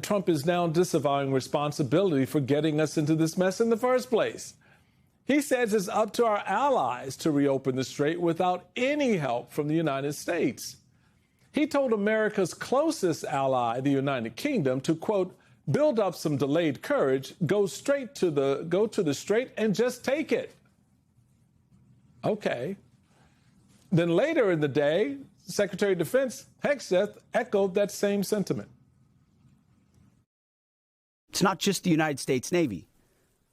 Trump is now disavowing responsibility for getting us into this mess in the first place. He says it's up to our allies to reopen the strait without any help from the United States. He told America's closest ally, the United Kingdom, to, quote, build up some delayed courage, go to the strait and just take it. Okay. Then later in the day, Secretary of Defense Hegseth echoed that same sentiment. It's not just the United States Navy.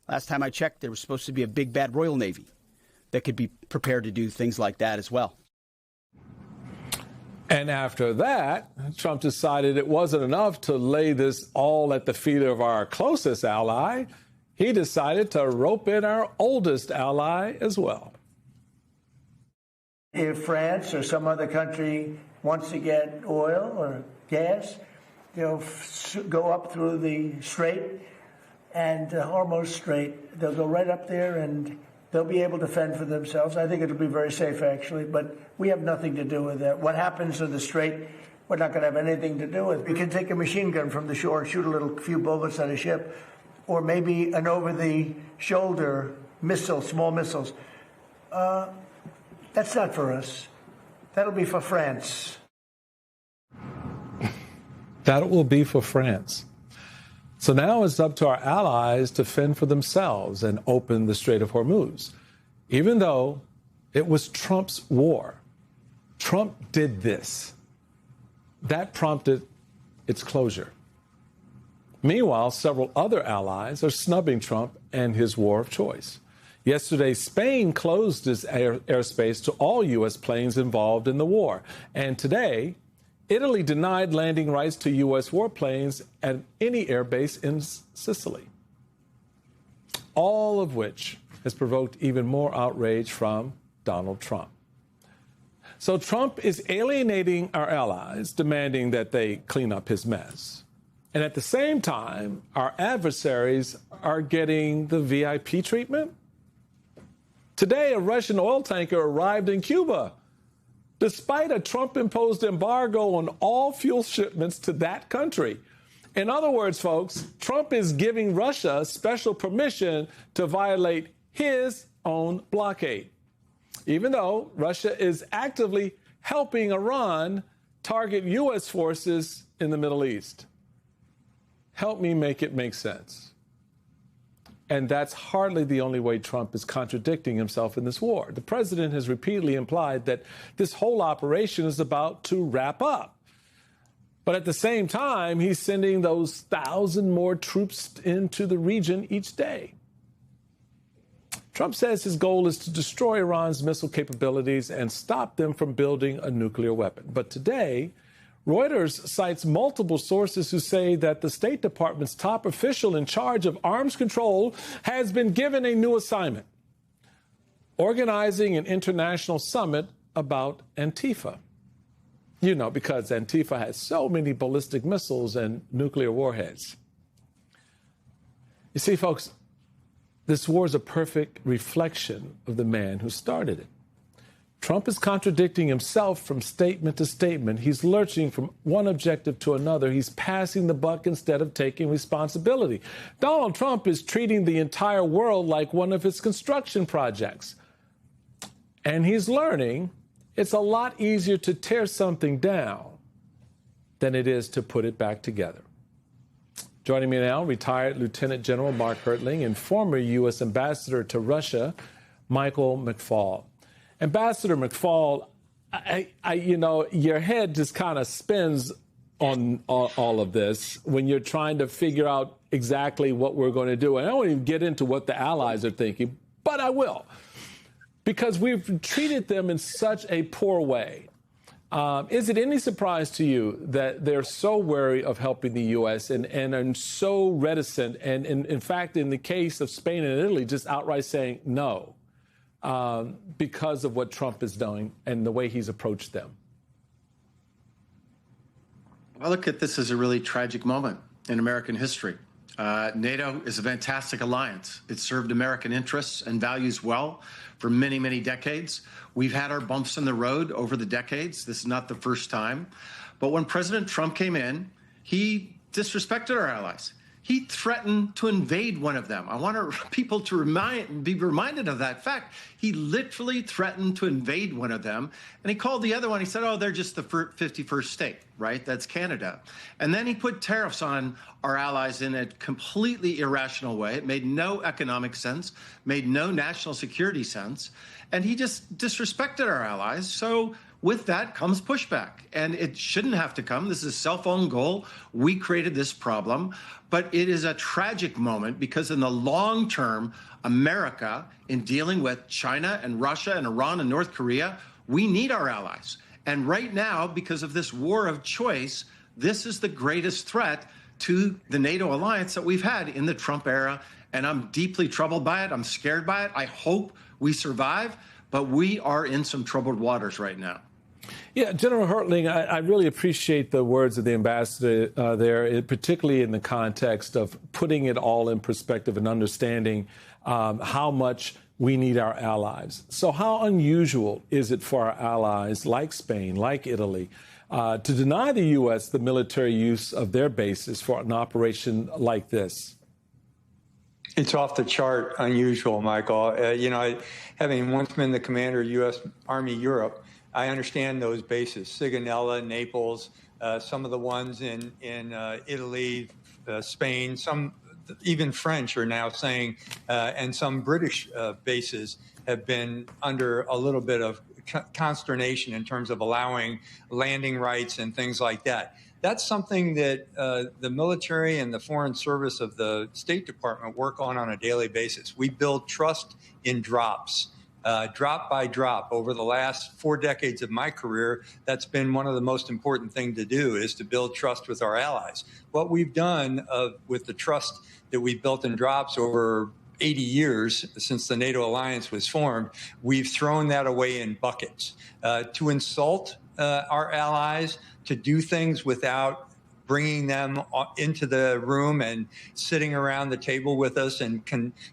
Last time I checked, there was supposed to be a big bad Royal Navy that could be prepared to do things like that as well. And after that, Trump decided it wasn't enough to lay this all at the feet of our closest ally. He decided to rope in our oldest ally as well. If France or some other country wants to get oil or gas, they'll go up through the strait and Hormuz Strait. They'll go right up there and they'll be able to fend for themselves. I think it'll be very safe, actually, but we have nothing to do with that. What happens to the strait, we're not going to have anything to do with. We can take a machine gun from the shore and shoot a few bullets at a ship, or maybe an over-the-shoulder missile, small missiles. That's not for us. That'll be for France. That will be for France. So now it's up to our allies to fend for themselves and open the Strait of Hormuz, even though it was Trump's war. Trump did this. That prompted its closure. Meanwhile, several other allies are snubbing Trump and his war of choice. Yesterday, Spain closed its airspace to all U.S. planes involved in the war. And today, Italy denied landing rights to U.S. warplanes at any airbase in Sicily. All of which has provoked even more outrage from Donald Trump. So Trump is alienating our allies, demanding that they clean up his mess. And at the same time, our adversaries are getting the VIP treatment. Today, a Russian oil tanker arrived in Cuba, despite a Trump-imposed embargo on all fuel shipments to that country. In other words, folks, Trump is giving Russia special permission to violate his own blockade, even though Russia is actively helping Iran target U.S. forces in the Middle East. Help me make it make sense. And that's hardly the only way Trump is contradicting himself in this war. The president has repeatedly implied that this whole operation is about to wrap up. But at the same time, he's sending those 1,000 more troops into the region each day. Trump says his goal is to destroy Iran's missile capabilities and stop them from building a nuclear weapon. But today, Reuters cites multiple sources who say that the State Department's top official in charge of arms control has been given a new assignment: organizing an international summit about Antifa. You know, because Antifa has so many ballistic missiles and nuclear warheads. You see, folks, this war is a perfect reflection of the man who started it. Trump is contradicting himself from statement to statement. He's lurching from one objective to another. He's passing the buck instead of taking responsibility. Donald Trump is treating the entire world like one of his construction projects. And he's learning it's a lot easier to tear something down than it is to put it back together. Joining me now, retired Lieutenant General Mark Hertling and former U.S. Ambassador to Russia, Michael McFaul. Ambassador McFaul, your head just kind of spins on all of this when you're trying to figure out exactly what we're going to do. And I won't even get into what the allies are thinking, but I will, because we've treated them in such a poor way. Is it any surprise to you that they're so wary of helping the U.S. and are so reticent, and in fact, in the case of Spain and Italy, just outright saying no? Because of what Trump is doing and the way he's approached them? I look at this as a really tragic moment in American history. NATO is a fantastic alliance. It served American interests and values well for many, many decades. We've had our bumps in the road over the decades. This is not the first time. But when President Trump came in, he disrespected our allies. He threatened to invade one of them. I want people to be reminded of that fact. He literally threatened to invade one of them, and he called the other one. He said, oh, they're just the 51st state, right? That's Canada. And then he put tariffs on our allies in a completely irrational way. It made no economic sense, made no national security sense, and he just disrespected our allies. So with that comes pushback, and it shouldn't have to come. This is a self-owned goal. We created this problem, but it is a tragic moment because in the long term, America, in dealing with China and Russia and Iran and North Korea, we need our allies. And right now, because of this war of choice, this is the greatest threat to the NATO alliance that we've had in the Trump era, and I'm deeply troubled by it. I'm scared by it. I hope we survive, but we are in some troubled waters right now. Yeah, General Hertling, I really appreciate the words of the ambassador there, particularly in the context of putting it all in perspective and understanding how much we need our allies. So how unusual is it for our allies like Spain, like Italy, to deny the U.S. the military use of their bases for an operation like this? It's off the chart unusual, Michael. Having once been the commander of U.S. Army Europe, I understand those bases, Sigonella, Naples, some of the ones in Italy, Spain, some even French are now saying, and some British bases have been under a little bit of consternation in terms of allowing landing rights and things like that. That's something that the military and the Foreign Service of the State Department work on a daily basis. We build trust in drops. Drop by drop over the last 4 decades of my career, that's been one of the most important things to do, is to build trust with our allies. What we've done with the trust that we've built in drops over 80 years since the NATO alliance was formed, we've thrown that away in buckets. To insult our allies, to do things without bringing them into the room and sitting around the table with us and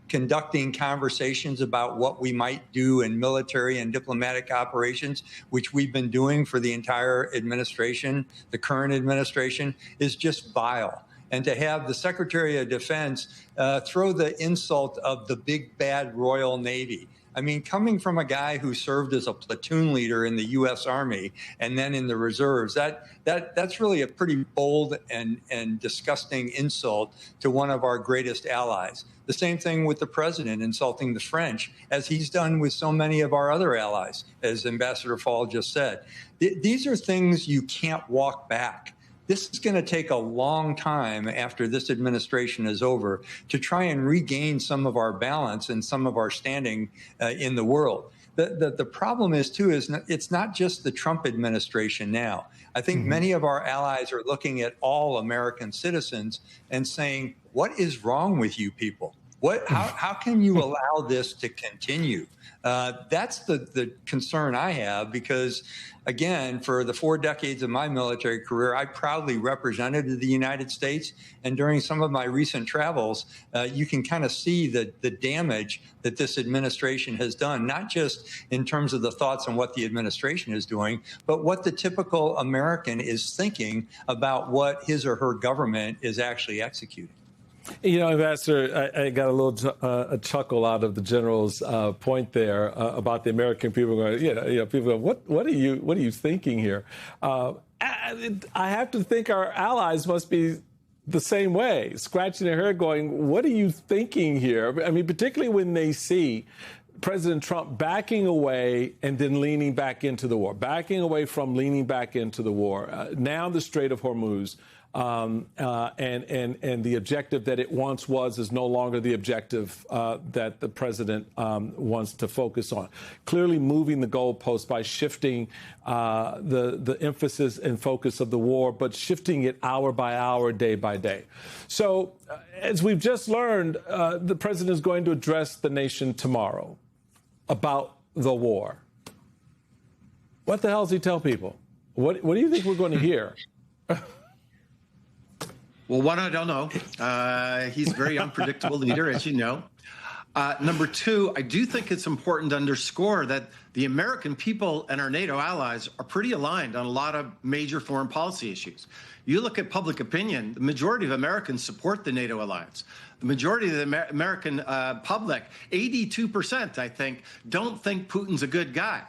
conducting conversations about what we might do in military and diplomatic operations, which we've been doing for the entire administration, the current administration, is just vile. And to have the Secretary of Defense throw the insult of the big bad Royal Navy. I mean, coming from a guy who served as a platoon leader in the U.S. Army and then in the reserves, that's really a pretty bold and disgusting insult to one of our greatest allies. The same thing with the president insulting the French, as he's done with so many of our other allies, as Ambassador Fall just said. These are things you can't walk back. This is going to take a long time after this administration is over to try and regain some of our balance and some of our standing in the world. The problem is, too, it's not just the Trump administration now. I think many of our allies are looking at all American citizens and saying, what is wrong with you people? How can you allow this to continue? That's the concern I have, because, again, for the 4 decades of my military career, I proudly represented the United States. And during some of my recent travels, you can kind of see the damage that this administration has done, not just in terms of the thoughts on what the administration is doing, but what the typical American is thinking about what his or her government is actually executing. You know, Ambassador, I got a little a chuckle out of the general's point there about the American people going, people go, what are you thinking here? I have to think our allies must be the same way, scratching their head going, what are you thinking here? I mean, particularly when they see President Trump backing away and then leaning back into the war, backing away from leaning back into the war. Now the Strait of Hormuz. And the objective that it once was is no longer the objective that the president wants to focus on. Clearly moving the goalpost by shifting the emphasis and focus of the war, but shifting it hour by hour, day by day. So as we've just learned, the president is going to address the nation tomorrow about the war. What the hell does he tell people? What do you think we're going to hear? Well, one, I don't know. He's a very unpredictable leader, as you know. Number two, I do think it's important to underscore that The American people and our NATO allies are pretty aligned on a lot of major foreign policy issues. You look at public opinion, the majority of Americans support the NATO alliance. The majority of the American public, 82%, I think, don't think Putin's a good guy.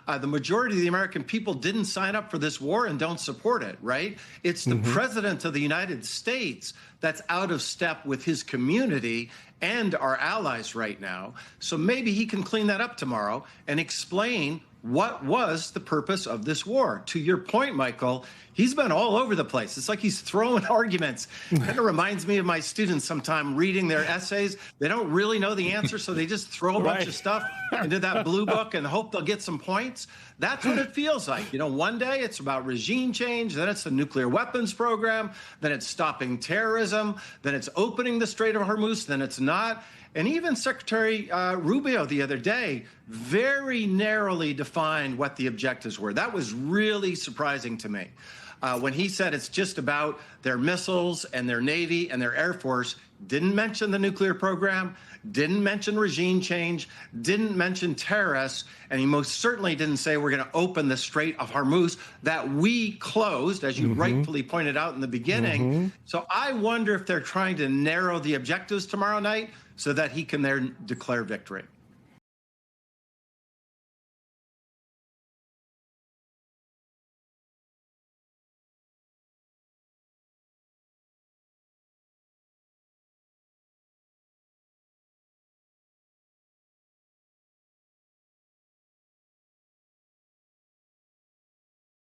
The majority of the American people didn't sign up for this war and don't support it, right? It's the president of the United States that's out of step with his community and our allies right now. So maybe he can clean that up tomorrow and explain what was the purpose of this war. To your point, Michael, he's been all over the place. It's like he's throwing arguments. Kind of reminds me of my students sometime reading their essays. They don't really know the answer, so they just throw a bunch of stuff into that blue book and hope they'll get some points. That's what it feels like. You know, one day it's about regime change, then it's the nuclear weapons program, then it's stopping terrorism, then it's opening the Strait of Hormuz, then it's not. And even Secretary Rubio the other day very narrowly defined what the objectives were. That was really surprising to me. When he said it's just about their missiles and their Navy and their Air Force, didn't mention the nuclear program, didn't mention regime change, didn't mention terrorists, and he most certainly didn't say we're going to open the Strait of Hormuz that we closed, as you rightfully pointed out in the beginning. So I wonder if they're trying to narrow the objectives tomorrow night so that he can then declare victory.